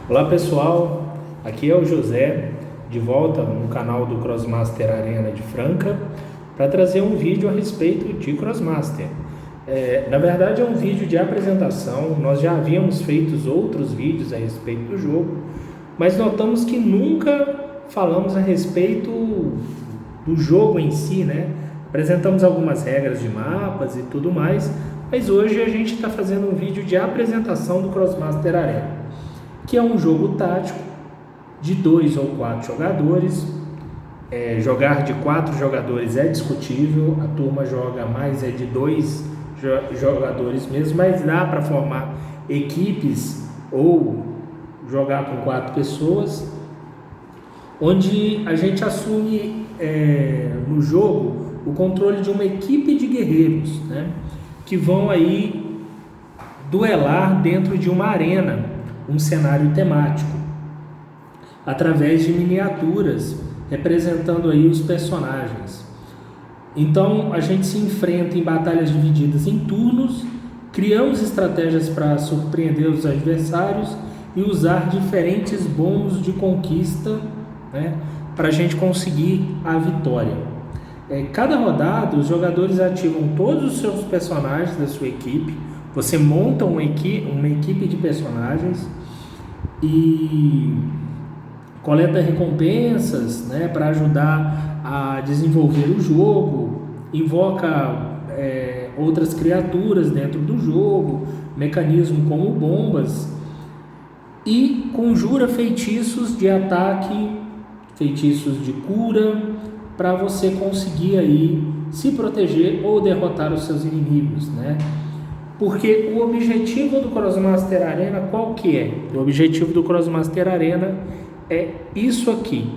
Olá pessoal, aqui é o José, de volta no canal do Crossmaster Arena de Franca, para trazer um vídeo a respeito de Crossmaster. Na verdade é um vídeo de apresentação. Nós já havíamos feito outros vídeos a respeito do jogo, mas notamos que nunca falamos a respeito do jogo em si, né? Apresentamos algumas regras de mapas e tudo mais, mas hoje a gente está fazendo um vídeo de apresentação do Crossmaster Arena, que é um jogo tático de 2 ou 4 jogadores. Jogar de 4 jogadores é discutível, a turma joga mais de 2 jogadores mesmo, mas dá para formar equipes ou jogar com 4 pessoas, onde a gente assume no jogo o controle de uma equipe de guerreiros, né, que vão aí duelar dentro de uma arena, um cenário temático, através de miniaturas representando aí os personagens. Então a gente se enfrenta em batalhas divididas em turnos, criamos estratégias para surpreender os adversários e usar diferentes bônus de conquista, né, para a gente conseguir a vitória. Cada rodada os jogadores ativam todos os seus personagens da sua equipe. Você monta uma equipe de personagens e coleta recompensas, né, para ajudar a desenvolver o jogo, invoca outras criaturas dentro do jogo, mecanismos como bombas, e conjura feitiços de ataque, feitiços de cura, para você conseguir aí se proteger ou derrotar os seus inimigos, né? Porque o objetivo do Crossmaster Arena qual que é? O objetivo do Crossmaster Arena é isso aqui.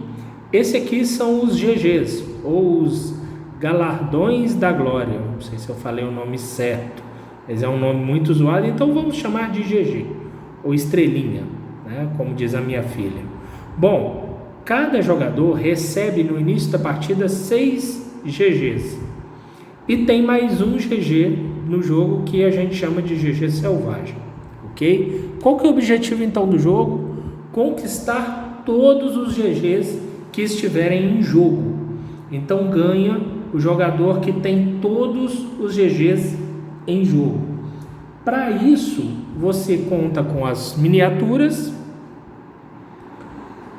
Esse aqui são os GGs, ou os Galardões da Glória. Não sei se eu falei o nome certo, mas é um nome muito zoado, então vamos chamar de GG, ou estrelinha, né? Como diz a minha filha. Bom, cada jogador recebe no início da partida 6 GGs. E tem mais um GG no jogo que a gente chama de GG selvagem, ok? Qual que é o objetivo então do jogo? Conquistar todos os GGs que estiverem em jogo. Então ganha o jogador que tem todos os GGs em jogo. Para isso, você conta com as miniaturas,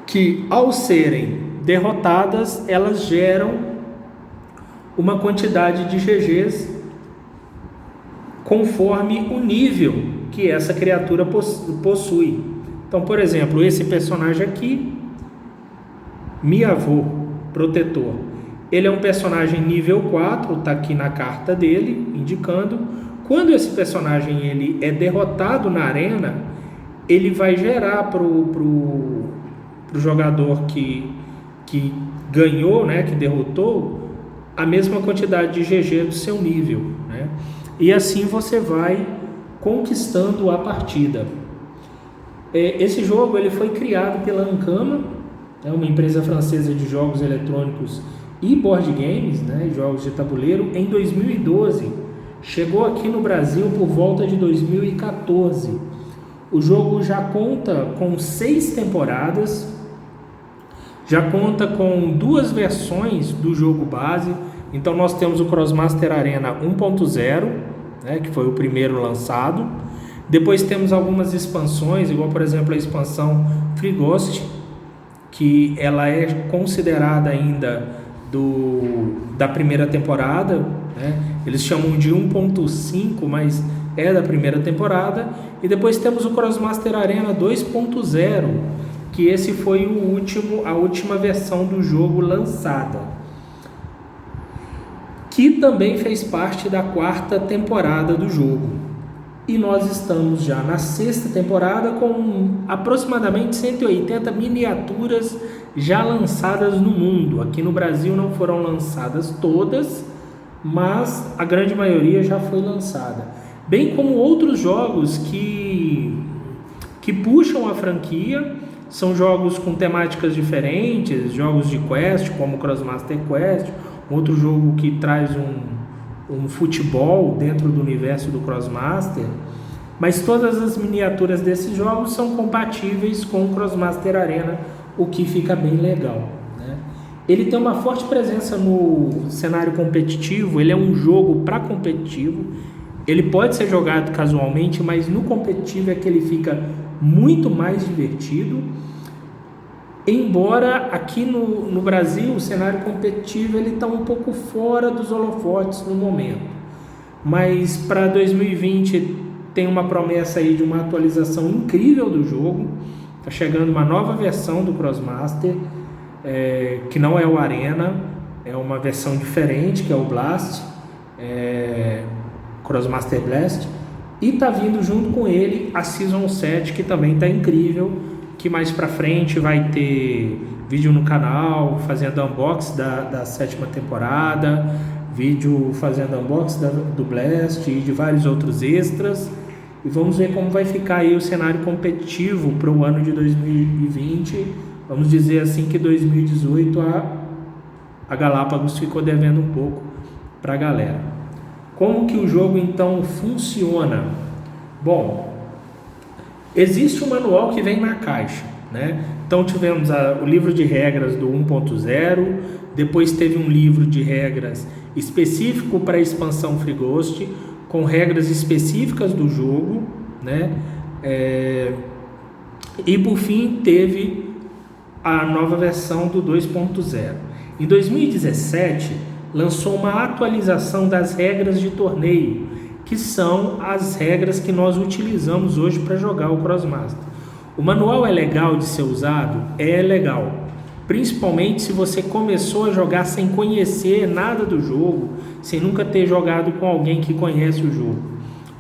que ao serem derrotadas, elas geram uma quantidade de GGs conforme o nível que essa criatura possui. Então, por exemplo, esse personagem aqui, Miavô, protetor, ele é um personagem nível 4, está aqui na carta dele, indicando. Quando esse personagem ele é derrotado na arena, ele vai gerar para o jogador que ganhou, né, que derrotou, a mesma quantidade de GG do seu nível, né? E assim você vai conquistando a partida. Esse jogo ele foi criado pela Ankama, uma empresa francesa de jogos eletrônicos e board games, né, jogos de tabuleiro, em 2012. Chegou aqui no Brasil por volta de 2014. O jogo já conta com 6 temporadas, já conta com 2 versões do jogo base. Então nós temos o Crossmaster Arena 1.0, né, que foi o primeiro lançado. Depois temos algumas expansões, igual por exemplo a expansão Free Ghost, que ela é considerada ainda da primeira temporada, né? Eles chamam de 1.5, mas é da primeira temporada. E depois temos o Crossmaster Arena 2.0, que esse foi a última versão do jogo lançada, que também fez parte da 4ª temporada do jogo. E nós estamos já na 6ª temporada, com aproximadamente 180 miniaturas já lançadas no mundo. Aqui no Brasil não foram lançadas todas, mas a grande maioria já foi lançada. Bem como outros jogos que puxam a franquia. São jogos com temáticas diferentes, jogos de quest, como o Crossmaster Quest, outro jogo que traz um futebol dentro do universo do Crossmaster. mas todas as miniaturas desses jogos são compatíveis com o Crossmaster Arena, o que fica bem legal, né? Ele tem uma forte presença no cenário competitivo, ele é um jogo para competitivo, ele pode ser jogado casualmente, mas no competitivo é que ele fica muito mais divertido. Embora aqui no Brasil o cenário competitivo ele está um pouco fora dos holofotes no momento, mas para 2020 tem uma promessa aí de uma atualização incrível do jogo. Está chegando uma nova versão do Crossmaster, que não é o Arena, é uma versão diferente, que é o Blast, Crossmaster Blast, e está vindo junto com ele a Season 7, que também está incrível, que mais pra frente vai ter vídeo no canal fazendo unboxing da 7ª temporada, vídeo fazendo unboxing do Blast e de vários outros extras. E vamos ver como vai ficar aí o cenário competitivo para o ano de 2020. Vamos dizer assim que 2018 a Galápagos ficou devendo um pouco para a galera. Como que o jogo então funciona? Bom, existe um manual que vem na caixa, né? Então tivemos o livro de regras do 1.0, depois teve um livro de regras específico para a expansão Free Ghost, com regras específicas do jogo, né? E por fim teve a nova versão do 2.0. Em 2017 lançou uma atualização das regras de torneio, que são as regras que nós utilizamos hoje para jogar o Crossmaster. O manual é legal de ser usado? É legal, principalmente se você começou a jogar sem conhecer nada do jogo, sem nunca ter jogado com alguém que conhece o jogo.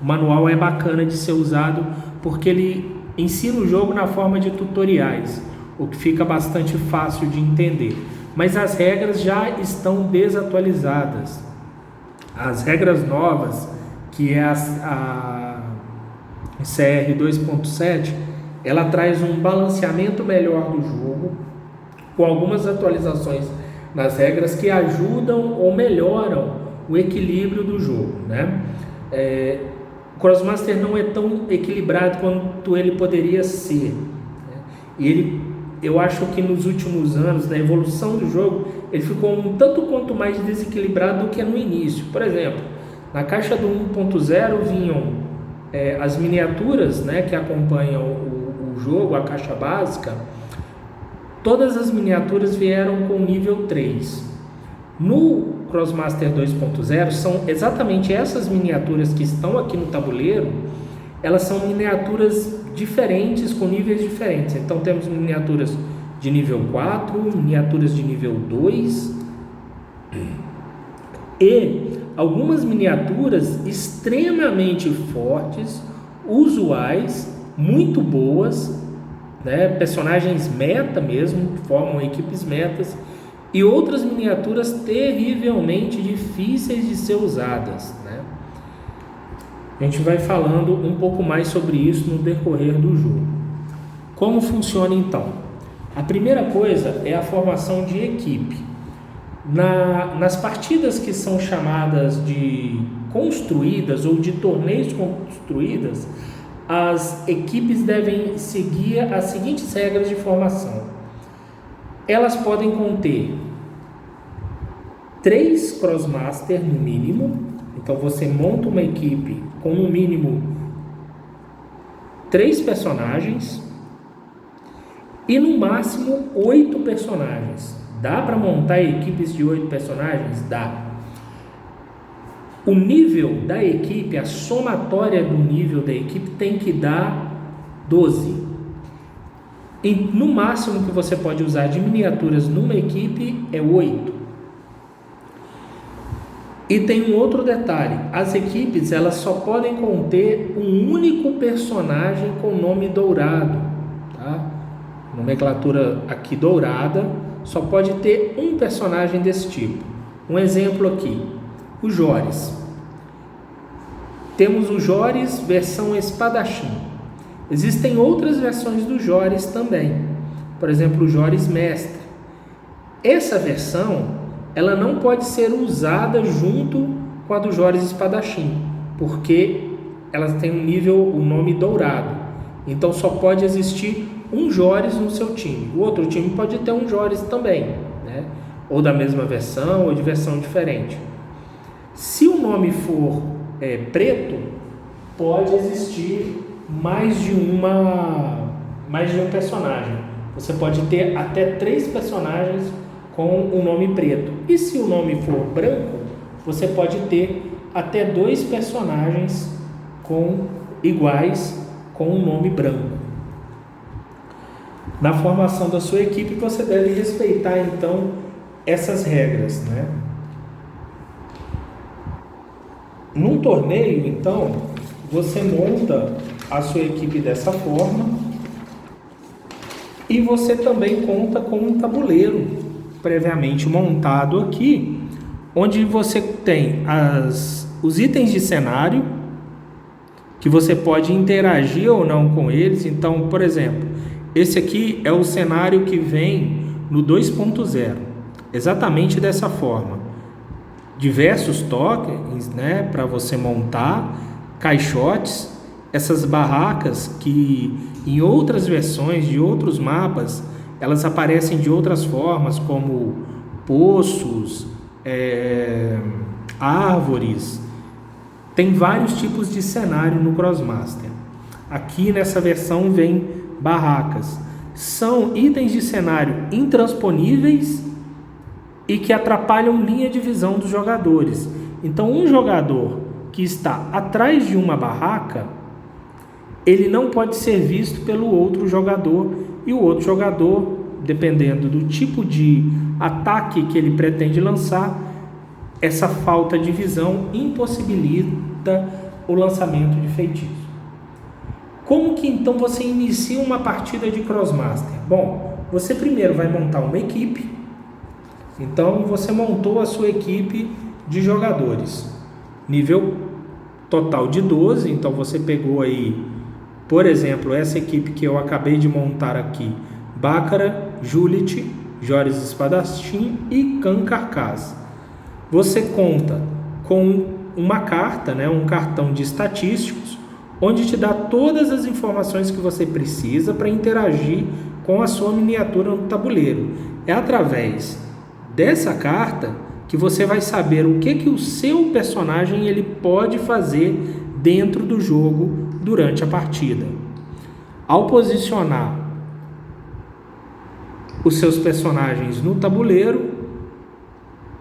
O manual é bacana de ser usado porque ele ensina o jogo na forma de tutoriais, o que fica bastante fácil de entender. Mas as regras já estão desatualizadas. As regras novas, que é a CR 2.7, ela traz um balanceamento melhor do jogo, com algumas atualizações nas regras que ajudam ou melhoram o equilíbrio do jogo, né? O Crossmaster não é tão equilibrado quanto ele poderia ser, né? E eu acho que nos últimos anos, na evolução do jogo, ele ficou um tanto quanto mais desequilibrado do que no início. Por exemplo, na caixa do 1.0 vinham as miniaturas, né, que acompanham o jogo, a caixa básica. Todas as miniaturas vieram com nível 3. No Crossmaster 2.0 são exatamente essas miniaturas que estão aqui no tabuleiro. Elas são miniaturas diferentes, com níveis diferentes. Então temos miniaturas de nível 4, miniaturas de nível 2 e algumas miniaturas extremamente fortes, usuais, muito boas, né? Personagens meta mesmo, que formam equipes metas, e outras miniaturas terrivelmente difíceis de ser usadas, né? A gente vai falando um pouco mais sobre isso no decorrer do jogo. Como funciona então? A primeira coisa é a formação de equipe. Nas partidas que são chamadas de construídas ou de torneios construídas, as equipes devem seguir as seguintes regras de formação. Elas podem conter 3 Crossmaster no mínimo. Então você monta uma equipe com no mínimo 3 personagens e no máximo 8 personagens. Dá para montar equipes de 8 personagens? Dá. O nível da equipe, a somatória do nível da equipe tem que dar 12. E no máximo que você pode usar de miniaturas numa equipe é 8. E tem um outro detalhe, as equipes elas só podem conter um único personagem com nome dourado, tá? Nomenclatura aqui dourada, só pode ter um personagem desse tipo. Um exemplo aqui, o Joris. Temos o Joris versão espadachim. Existem outras versões do Joris também, por exemplo o Joris mestre. Essa versão ela não pode ser usada junto com a do Joris espadachim, porque elas têm um nível, o nome dourado. Então só pode existir um Jores no seu time. O outro time pode ter um Jores também, né? Ou da mesma versão, ou de versão diferente. Se o nome for preto, pode existir mais de um personagem. Você pode ter até 3 personagens com o nome preto. E se o nome for branco, você pode ter até 2 personagens iguais com o nome branco. Na formação da sua equipe, você deve respeitar então essas regras, né? Num torneio, então, você monta a sua equipe dessa forma e você também conta com um tabuleiro previamente montado aqui, onde você tem os itens de cenário, que você pode interagir ou não com eles. Então, por exemplo, esse aqui é o cenário que vem no 2.0, exatamente dessa forma. Diversos tokens, né, para você montar, caixotes, essas barracas que em outras versões de outros mapas, elas aparecem de outras formas, como poços, árvores. Tem vários tipos de cenário no Crossmaster. Aqui nessa versão vem barracas. São itens de cenário intransponíveis e que atrapalham linha de visão dos jogadores. Então, um jogador que está atrás de uma barraca, ele não pode ser visto pelo outro jogador, e o outro jogador, dependendo do tipo de ataque que ele pretende lançar, essa falta de visão impossibilita o lançamento de feitiço. Como que então você inicia uma partida de Crossmaster? Bom, você primeiro vai montar uma equipe. Então você montou a sua equipe de jogadores, nível total de 12. Então você pegou aí, por exemplo, essa equipe que eu acabei de montar aqui: Bácara, Juliet, Jores Espadachim e Khan Carcaz. Você conta com uma carta, né, um cartão de estatísticos, onde te dá todas as informações que você precisa para interagir com a sua miniatura no tabuleiro. É através dessa carta que você vai saber o que o seu personagem ele pode fazer dentro do jogo durante a partida. Ao posicionar os seus personagens no tabuleiro,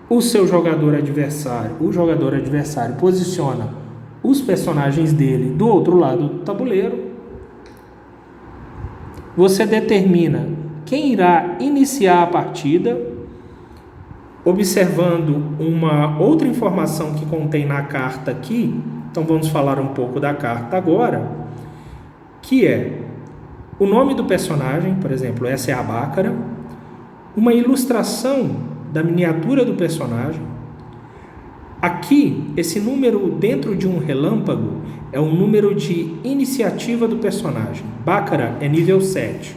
o jogador adversário posiciona os personagens dele do outro lado do tabuleiro. Você determina quem irá iniciar a partida, observando uma outra informação que contém na carta aqui. Então vamos falar um pouco da carta agora, que é o nome do personagem. Por exemplo, essa é a Bácara, uma ilustração da miniatura do personagem. Aqui, esse número dentro de um relâmpago é o número de iniciativa do personagem. Bácara é nível 7.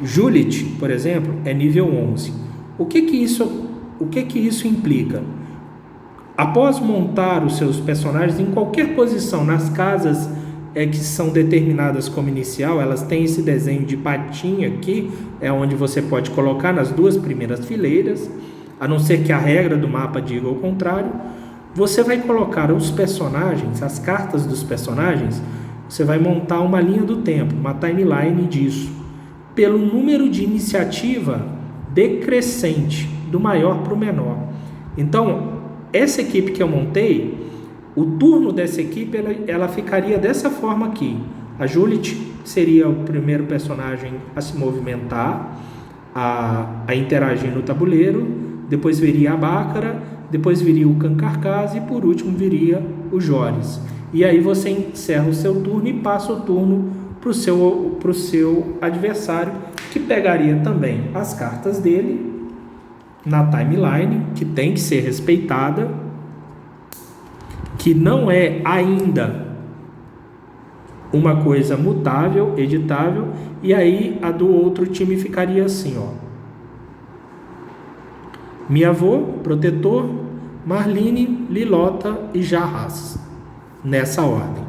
Juliet, por exemplo, é nível 11. O que isso implica? Após montar os seus personagens em qualquer posição nas casas que são determinadas como inicial, elas têm esse desenho de patinha aqui, é onde você pode colocar nas 2 primeiras fileiras, a não ser que a regra do mapa diga o contrário. Você vai colocar os personagens, as cartas dos personagens, você vai montar uma linha do tempo, uma timeline disso, pelo número de iniciativa decrescente, do maior para o menor. Então, essa equipe que eu montei, o turno dessa equipe, ela ficaria dessa forma aqui. A Juliet seria o primeiro personagem a se movimentar, a interagir no tabuleiro. Depois viria a Bácara, depois viria o Khan Carcaz e por último viria o Jores. E aí você encerra o seu turno e passa o turno para o seu adversário, que pegaria também as cartas dele na timeline, que tem que ser respeitada, que não é ainda uma coisa mutável, editável. E aí a do outro time ficaria assim, ó: Miavô, Protetor, Marlene, Lilota e Jarras, nessa ordem.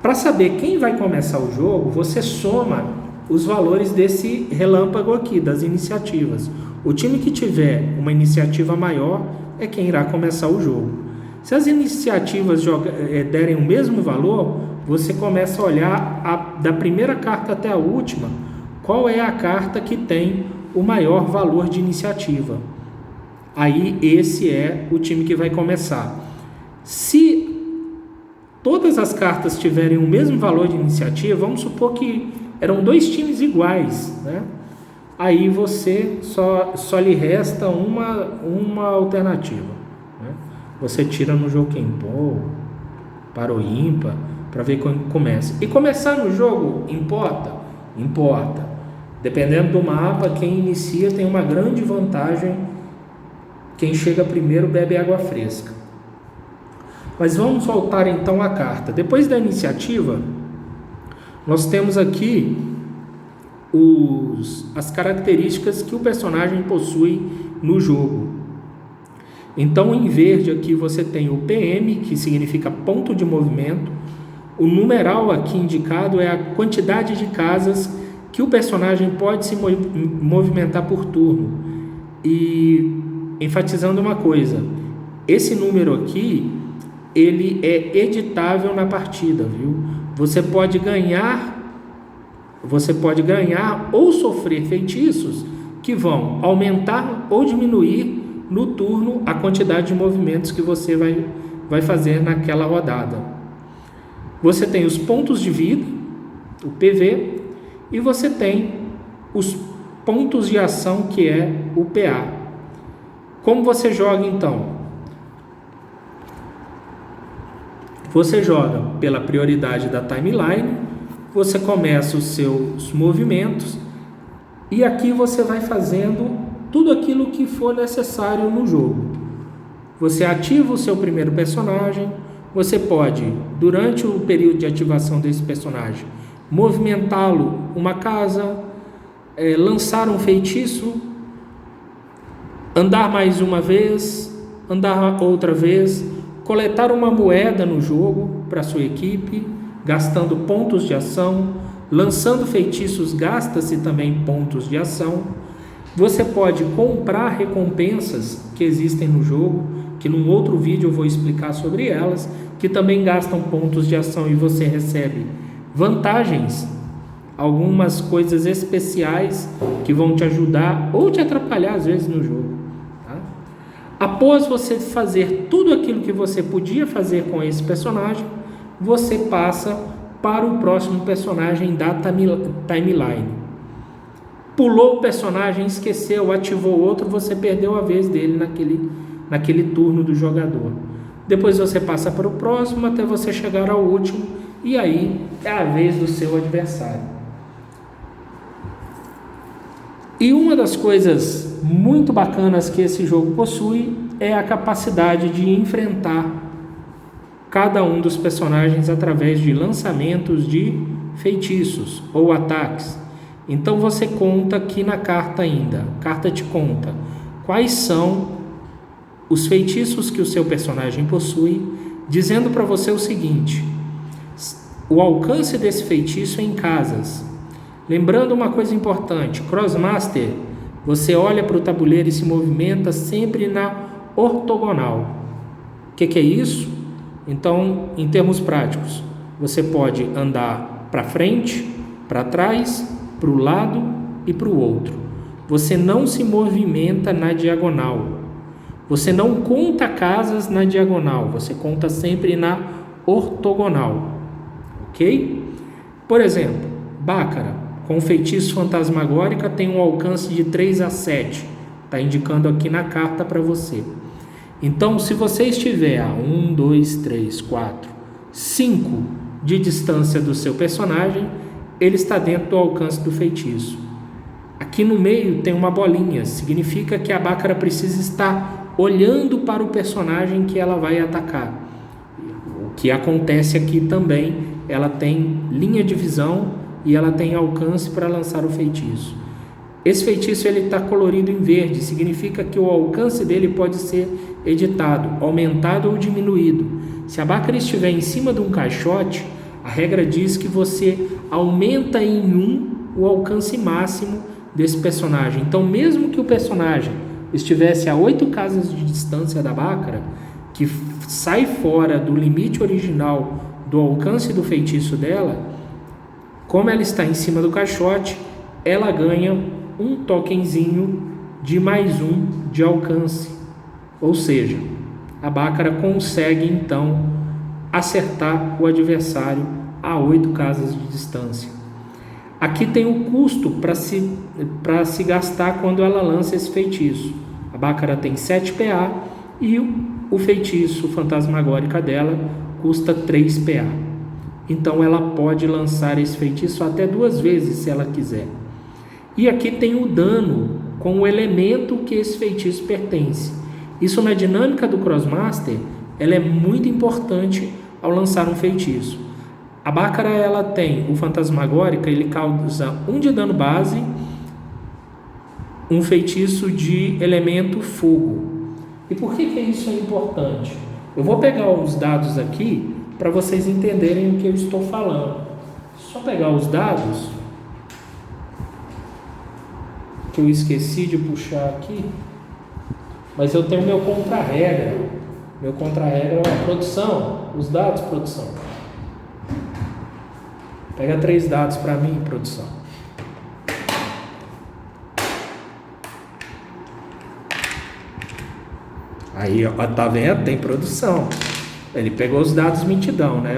Para saber quem vai começar o jogo, você soma os valores desse relâmpago aqui, das iniciativas. O time que tiver uma iniciativa maior é quem irá começar o jogo. Se as iniciativas derem o mesmo valor, você começa a olhar da primeira carta até a última, qual é a carta que tem o maior valor de iniciativa. Aí esse é o time que vai começar. Se todas as cartas tiverem o mesmo valor de iniciativa, vamos supor que eram 2 times iguais, né? Aí você só lhe resta uma alternativa, né? Você tira no jogo quem pôr, para o ímpar, para ver quem começa. E começar no jogo importa? Importa. Dependendo do mapa, quem inicia tem uma grande vantagem. Quem chega primeiro bebe água fresca. Mas vamos voltar então à carta. Depois da iniciativa, nós temos aqui as características que o personagem possui no jogo. Então, em verde aqui você tem o PM, que significa ponto de movimento. O numeral aqui indicado é a quantidade de casas que o personagem pode se movimentar por turno. E enfatizando uma coisa, esse número aqui, ele é editável na partida, viu? Você pode ganhar ou sofrer feitiços que vão aumentar ou diminuir no turno a quantidade de movimentos que você vai fazer naquela rodada. Você tem os pontos de vida, o PV, e você tem os pontos de ação, que é o PA. Como você joga então? Você joga pela prioridade da timeline, você começa os seus movimentos e aqui você vai fazendo tudo aquilo que for necessário no jogo. Você ativa o seu primeiro personagem, você pode, durante o período de ativação desse personagem, movimentá-lo uma casa, lançar um feitiço, andar mais uma vez, andar outra vez, coletar uma moeda no jogo para sua equipe, gastando pontos de ação, lançando feitiços, gasta-se também pontos de ação. Você pode comprar recompensas que existem no jogo, que num outro vídeo eu vou explicar sobre elas, que também gastam pontos de ação e você recebe vantagens, algumas coisas especiais que vão te ajudar ou te atrapalhar às vezes no jogo. Após você fazer tudo aquilo que você podia fazer com esse personagem, você passa para o próximo personagem da timeline. Pulou o personagem, esqueceu, ativou outro, você perdeu a vez dele naquele turno do jogador. Depois você passa para o próximo até você chegar ao último, e aí é a vez do seu adversário. E uma das coisas muito bacanas que esse jogo possui é a capacidade de enfrentar cada um dos personagens através de lançamentos de feitiços ou ataques. Então você conta aqui na carta ainda, a carta te conta quais são os feitiços que o seu personagem possui, dizendo para você o seguinte: o alcance desse feitiço é em casas. Lembrando uma coisa importante, Crossmaster, você olha para o tabuleiro e se movimenta sempre na ortogonal. O que é isso? Então, em termos práticos, você pode andar para frente, para trás, para o lado e para o outro. Você não se movimenta na diagonal. Você não conta casas na diagonal, você conta sempre na ortogonal. Ok? Por exemplo, Bácara, com feitiço fantasmagórica, tem um alcance de 3 a 7. Está indicando aqui na carta para você. Então, se você estiver a 1, 2, 3, 4, 5 de distância do seu personagem, ele está dentro do alcance do feitiço. Aqui no meio tem uma bolinha, significa que a Bácara precisa estar olhando para o personagem que ela vai atacar. O que acontece aqui também, ela tem linha de visão e ela tem alcance para lançar o feitiço. Esse feitiço está colorido em verde, significa que o alcance dele pode ser editado, aumentado ou diminuído. Se a Bácara estiver em cima de um caixote, A regra diz que você aumenta em 1 o alcance máximo desse personagem. Então, mesmo que o personagem estivesse a 8 casas de distância da Bácara, que sai fora do limite original do alcance do feitiço dela, como ela está em cima do caixote, ela ganha um tokenzinho de mais 1 de alcance. Ou seja, a Bácara consegue então acertar o adversário a 8 casas de distância. Aqui tem o custo para se gastar quando ela lança esse feitiço. A Bácara tem 7 PA e o feitiço fantasmagórica dela custa 3 PA. Então ela pode lançar esse feitiço até 2 vezes se ela quiser. E aqui tem o dano com o elemento que esse feitiço pertence. Isso na dinâmica do Crossmaster, ela é muito importante ao lançar um feitiço. A Bácara, ela tem o fantasmagórica, ele causa 1 de dano base, um feitiço de elemento fogo. E por que isso é importante? Eu vou pegar os dados aqui para vocês entenderem o que eu estou falando. Só pegar os dados que eu esqueci de puxar aqui, mas eu tenho meu contra-regra. Meu contra-regra é a produção, os dados, produção. Pega 3 dados para mim, produção. Aí, ó, tá vendo? Tem produção. Ele pegou os dados mitidão, né?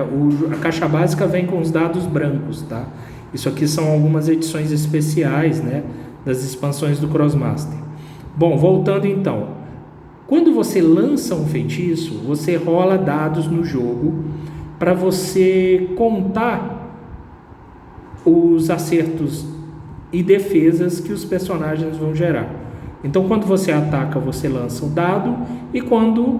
A caixa básica vem com os dados brancos, tá? Isso aqui são algumas edições especiais, né? Das expansões do Crossmaster. Bom, voltando então. Quando você lança um feitiço, você rola dados no jogo para você contar os acertos e defesas que os personagens vão gerar. Então, quando você ataca, você lança o dado, e quando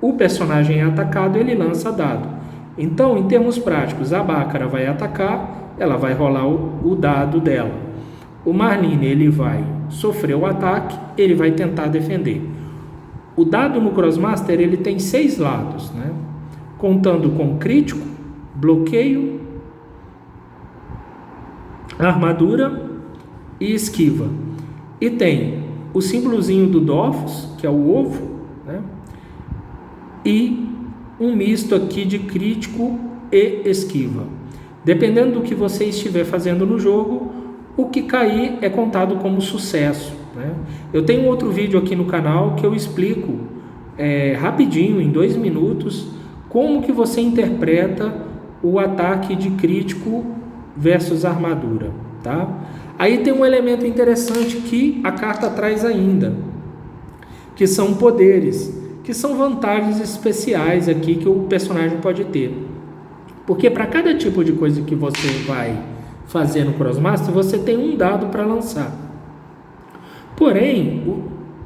o personagem é atacado, ele lança dado. Então, em termos práticos, a Bácara vai atacar, ela vai rolar o dado dela. O Marlene, ele vai sofrer o ataque, ele vai tentar defender. O dado no Crossmaster, ele tem 6 lados, né? Contando com crítico, bloqueio, armadura e esquiva. E tem o símbolozinho do Dofus, que é o ovo, né? E um misto aqui de crítico e esquiva. Dependendo do que você estiver fazendo no jogo, o que cair é contado como sucesso, né? Eu tenho outro vídeo aqui no canal que eu explico rapidinho, em 2 minutos, como que você interpreta o ataque de crítico versus armadura, tá? Aí tem um elemento interessante que a carta traz ainda, que são poderes, que são vantagens especiais aqui que o personagem pode ter. Porque para cada tipo de coisa que você vai fazer no Crossmaster, você tem um dado para lançar. Porém,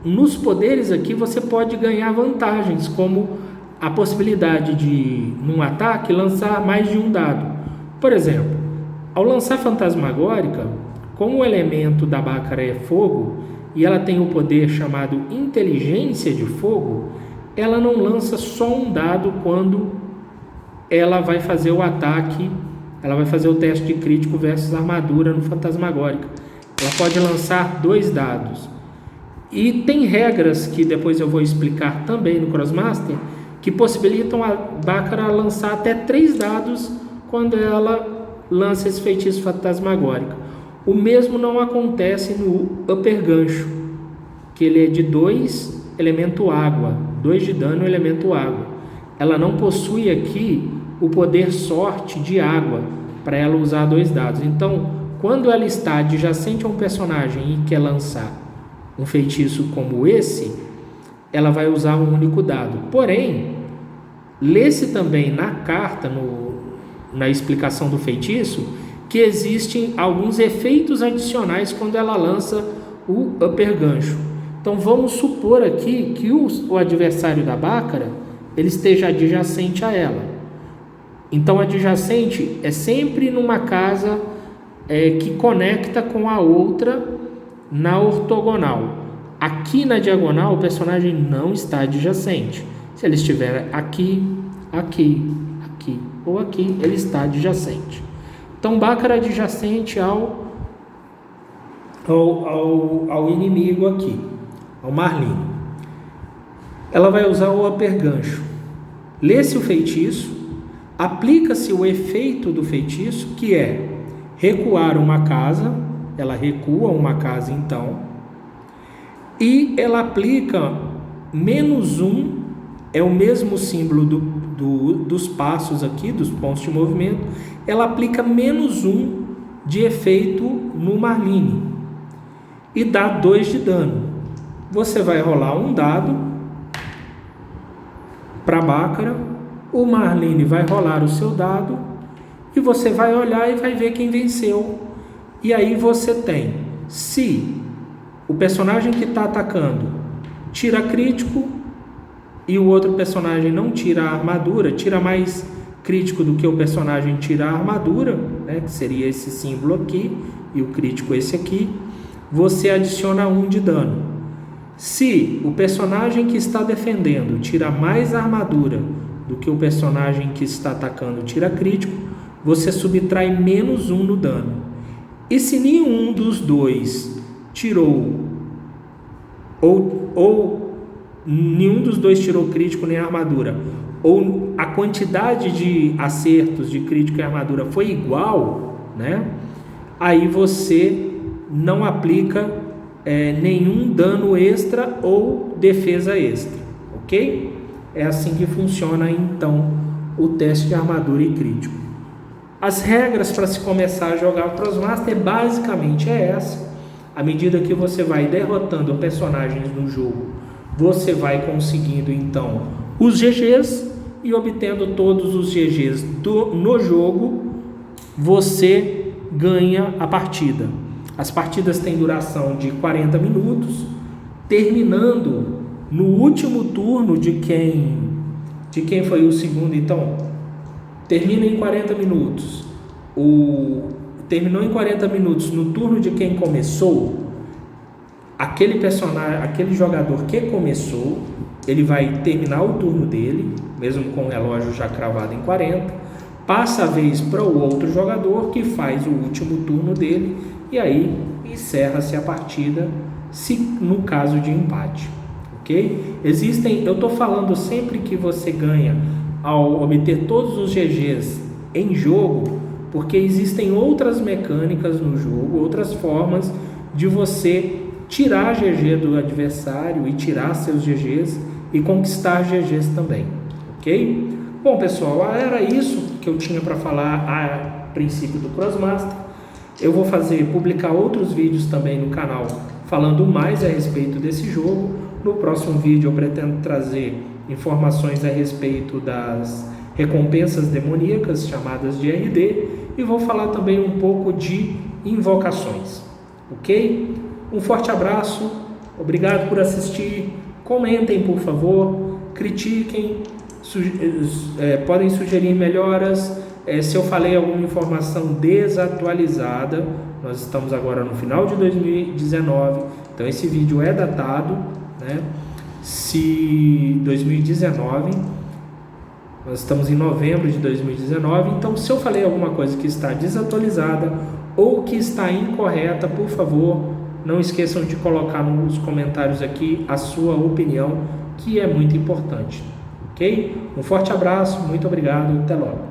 nos poderes aqui você pode ganhar vantagens, como a possibilidade de, num ataque, lançar mais de um dado. Por exemplo, ao lançar fantasmagórica, como o elemento da Bácara é fogo, e ela tem o poder chamado inteligência de fogo, ela não lança só um dado quando ela vai fazer o ataque, ela vai fazer o teste de crítico versus armadura no fantasmagórica. Ela pode lançar 2 dados. E tem regras que depois eu vou explicar também no Crossmaster, que possibilitam a Bácara lançar até 3 dados quando ela lança esse feitiço fantasmagórico. O mesmo não acontece no Upper Gancho, que ele é de 2, elemento água, 2 de dano, elemento água. Ela não possui aqui o poder sorte de água para ela usar 2 dados. Então, quando ela está adjacente a um personagem e quer lançar um feitiço como esse, ela vai usar um único dado. Porém, lê-se também na carta, na explicação do feitiço, que existem alguns efeitos adicionais quando ela lança o Upper Gancho. Então vamos supor aqui que o adversário da Bácara ele esteja adjacente a ela. Então adjacente é sempre numa casa que conecta com a outra na ortogonal. Aqui na diagonal o personagem não está adjacente. Se ele estiver aqui, aqui ou aqui, ele está adjacente. Então, Bácara é adjacente ao inimigo aqui, ao Marlene. Ela vai usar o upper gancho. Lê-se o feitiço, aplica-se o efeito do feitiço, que é recuar uma casa. Ela recua uma casa então, e ela aplica -1, é o mesmo símbolo dos passos aqui, dos pontos de movimento. Ela aplica -1 de efeito no Marlene e dá 2 de dano. Você vai rolar um dado para Bácara, o Marlene vai rolar o seu dado e você vai olhar e vai ver quem venceu. E aí você tem, se o personagem que está atacando tira crítico e o outro personagem não tira a armadura, tira mais crítico do que o personagem tira a armadura, né, que seria esse símbolo aqui, e o crítico esse aqui, você adiciona 1 de dano. Se o personagem que está defendendo tira mais armadura do que o personagem que está atacando tira crítico, você subtrai -1 no dano. E se nenhum dos dois tirou, ou nenhum dos dois tirou crítico nem armadura, ou a quantidade de acertos de crítico e armadura foi igual, né? Aí você não aplica nenhum dano extra ou defesa extra, ok? É assim que funciona então o teste de armadura e crítico. As regras para se começar a jogar o Crossmaster basicamente é essa. À medida que você vai derrotando personagens no jogo, você vai conseguindo então os GGs, e obtendo todos os GGs no jogo, você ganha a partida. As partidas têm duração de 40 minutos, terminando no último turno de quem foi o segundo. Então, termina em 40 minutos. Terminou em 40 minutos no turno de quem começou. Aquele personagem, aquele jogador que começou, ele vai terminar o turno dele, mesmo com o relógio já cravado em 40, passa a vez para o outro jogador que faz o último turno dele, e aí encerra-se a partida, se no caso de empate, ok? Eu estou falando sempre que você ganha ao obter todos os GGs em jogo, porque existem outras mecânicas no jogo, outras formas de você tirar GG do adversário e tirar seus GGs e conquistar GGs também, ok? Bom, pessoal, era isso que eu tinha para falar a princípio do Crossmaster. Eu vou publicar outros vídeos também no canal falando mais a respeito desse jogo. No próximo vídeo eu pretendo trazer informações a respeito das recompensas demoníacas chamadas de RD e vou falar também um pouco de invocações, ok? Um forte abraço, obrigado por assistir, comentem por favor, critiquem, podem sugerir melhoras, se eu falei alguma informação desatualizada, nós estamos agora no final de 2019, então esse vídeo é datado, né? Se 2019, nós estamos em novembro de 2019, então se eu falei alguma coisa que está desatualizada ou que está incorreta, por favor, não esqueçam de colocar nos comentários aqui a sua opinião, que é muito importante, ok? Um forte abraço, muito obrigado, até logo.